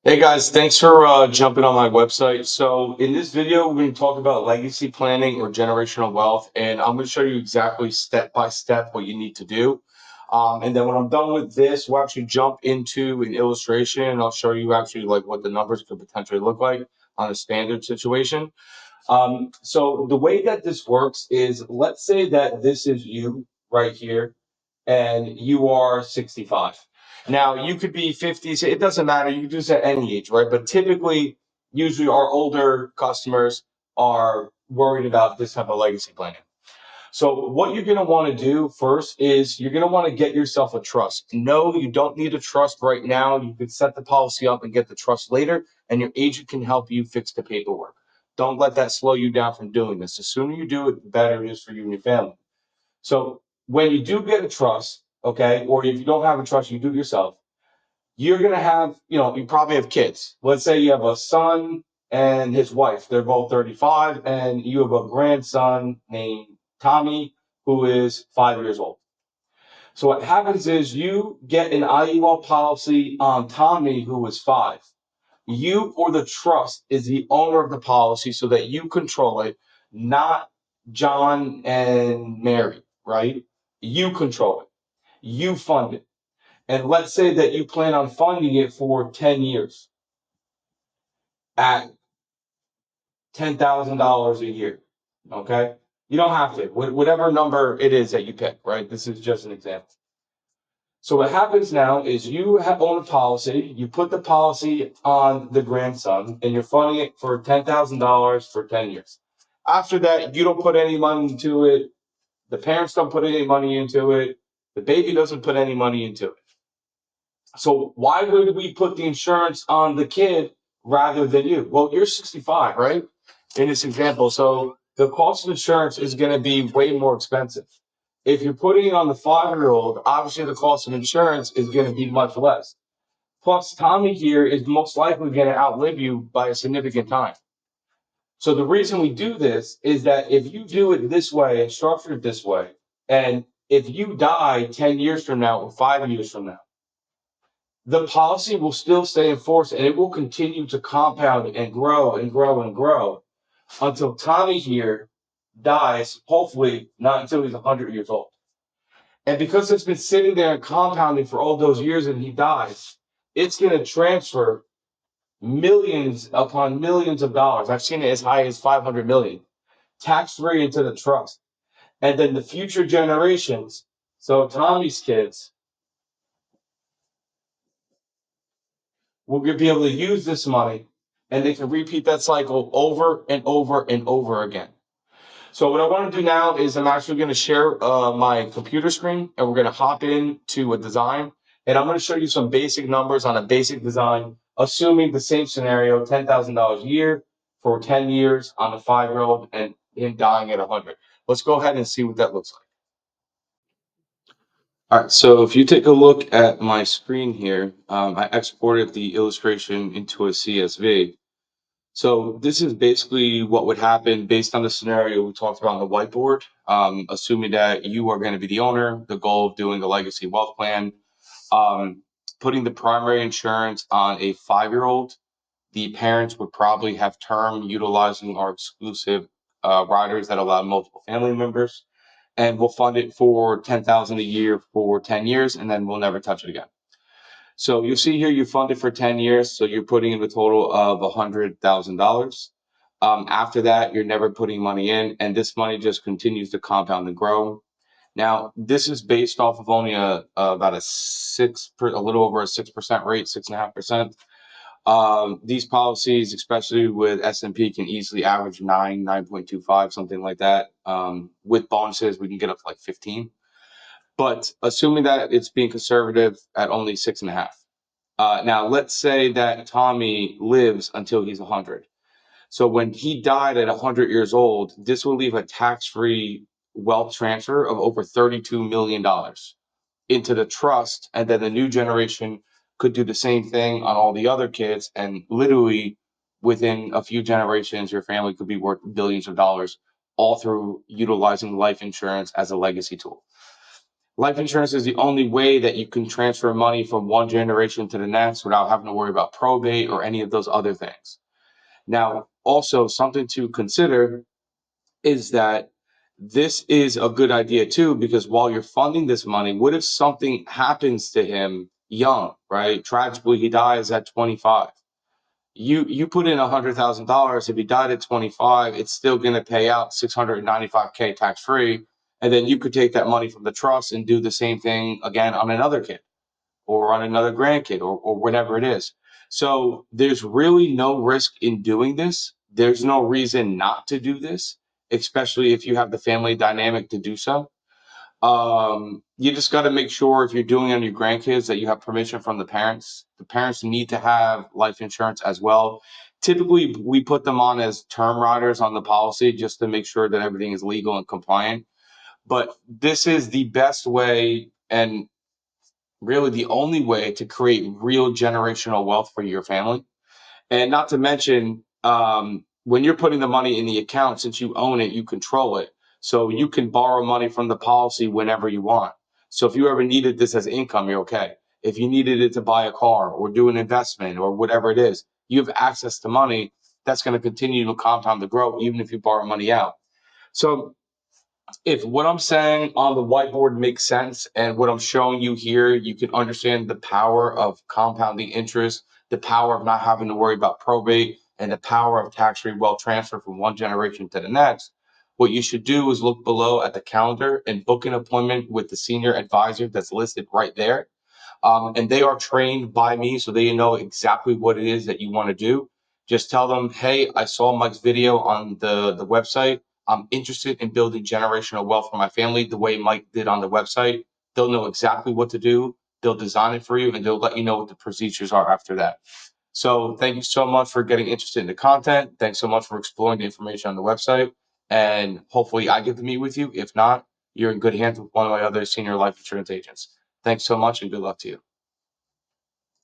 Hey guys, thanks for jumping on my website. So in this video, we're going to talk about legacy planning or generational wealth, and I'm going to show you exactly step by step what you need to do. And then when I'm done with this, we'll actually jump into an illustration, and I'll show you actually like what the numbers could potentially look like on a standard situation. So the way that this works is, let's say that this is you right here, and you are 65. Now, you could be 50, so it doesn't matter. You can do this at any age, right? But typically, usually our older customers are worried about this type of legacy planning. So what you're going to want to do first is you're going to want to get yourself a trust. No, you don't need a trust right now. You can set the policy up and get the trust later, and your agent can help you fix the paperwork. Don't let that slow you down from doing this. The sooner you do it, the better it is for you and your family. So when you do get a trust, okay, or if you don't have a trust, you do it yourself, you're going to have, you probably have kids. Let's say you have a son and his wife. They're both 35, and you have a grandson named Tommy who is 5 years old. So what happens is you get an IUL policy on Tommy who is five. You or the trust is the owner of the policy so that you control it, not John and Mary, right? You control it. You fund it. And let's say that you plan on funding it for 10 years at $10,000 a year. Okay. You don't have to, whatever number it is that you pick, right? This is just an example. So what happens now is you own a policy, you put the policy on the grandson, and you're funding it for $10,000 for 10 years. After that, you don't put any money into it. The parents don't put any money into it. The baby doesn't put any money into it. So why would we put the insurance on the kid rather than you? Well, you're 65, right? In this example. So the cost of insurance is going to be way more expensive. If you're putting it on the 5-year-old, obviously the cost of insurance is going to be much less. Plus, Tommy here is most likely going to outlive you by a significant time. So the reason we do this is that if you do it this way and structure it this way, and if you die 10 years from now or 5 years from now, the policy will still stay in force and it will continue to compound and grow and grow and grow until Tommy here dies, hopefully not until he's 100 years old. And because it's been sitting there and compounding for all those years and he dies, it's going to transfer millions upon millions of dollars. I've seen it as high as 500 million tax free into the trust. And then the future generations, so Tommy's kids, will be able to use this money and they can repeat that cycle over and over and over again. So what I want to do now is I'm actually going to share my computer screen and we're going to hop into a design and I'm going to show you some basic numbers on a basic design, assuming the same scenario, $10,000 a year for 10 years on a 5-year-old and him dying at 100. Let's go ahead and see what that looks like. All right, so if you take a look at my screen here, I exported the illustration into a CSV. So this is basically what would happen based on the scenario we talked about on the whiteboard, assuming that you are going to be the owner, the goal of doing the legacy wealth plan, um, putting the primary insurance on a 5-year-old. The parents would probably have term utilizing our exclusive riders that allow multiple family members and we'll fund it for 10,000 a year for 10 years and then we'll never touch it again. So you see here you fund it for 10 years, so you're putting in a total of $100,000. After that, you're never putting money in, and this money just continues to compound and grow. Now, this is based off of only about a little over a 6% rate, 6.5%. These policies, especially with S&P, can easily average 9.25, something like that. With bonuses, we can get up to like 15. But assuming that it's being conservative at only 6.5. Now, let's say that Tommy lives until he's 100. So when he died at 100 years old, this will leave a tax-free wealth transfer of over $32 million into the trust, and then the new generation could do the same thing on all the other kids, and literally within a few generations, your family could be worth billions of dollars, all through utilizing life insurance as a legacy tool. Life insurance is the only way that you can transfer money from one generation to the next without having to worry about probate or any of those other things. Now, also something to consider is that this is a good idea too, because while you're funding this money, what if something happens to him young, right? Tragically, he dies at 25. You put in $100,000. If he died at 25, it's still going to pay out 695K tax free. And then you could take that money from the trust and do the same thing again on another kid or on another grandkid or whatever it is. So there's really no risk in doing this. There's no reason not to do this, especially if you have the family dynamic to do so. You just got to make sure if you're doing it on your grandkids that you have permission from the parents. The parents need to have life insurance as well. Typically, we put them on as term riders on the policy just to make sure that everything is legal and compliant. But this is the best way and really the only way to create real generational wealth for your family. And not to mention, when you're putting the money in the account, since you own it, you control it. So you can borrow money from the policy whenever you want. So if you ever needed this as income, you're okay. If you needed it to buy a car or do an investment or whatever it is, you have access to money that's going to continue to compound the growth, even if you borrow money out. So if what I'm saying on the whiteboard makes sense and what I'm showing you here, you can understand the power of compounding interest, the power of not having to worry about probate, and the power of tax-free wealth transfer from one generation to the next. What you should do is look below at the calendar and book an appointment with the senior advisor that's listed right there, and they are trained by me, so they know exactly what it is that you want to do. Just tell them, hey, I saw Mike's video on the website. I'm interested in building generational wealth for my family the way Mike did on the website. They'll know exactly what to do. They'll design it for you, and they'll let you know what the procedures are after that. So thank you so much for getting interested in the content. Thanks so much for exploring the information on the website. And hopefully I get to meet with you. If not, you're in good hands with one of my other senior life insurance agents. Thanks so much and good luck to you.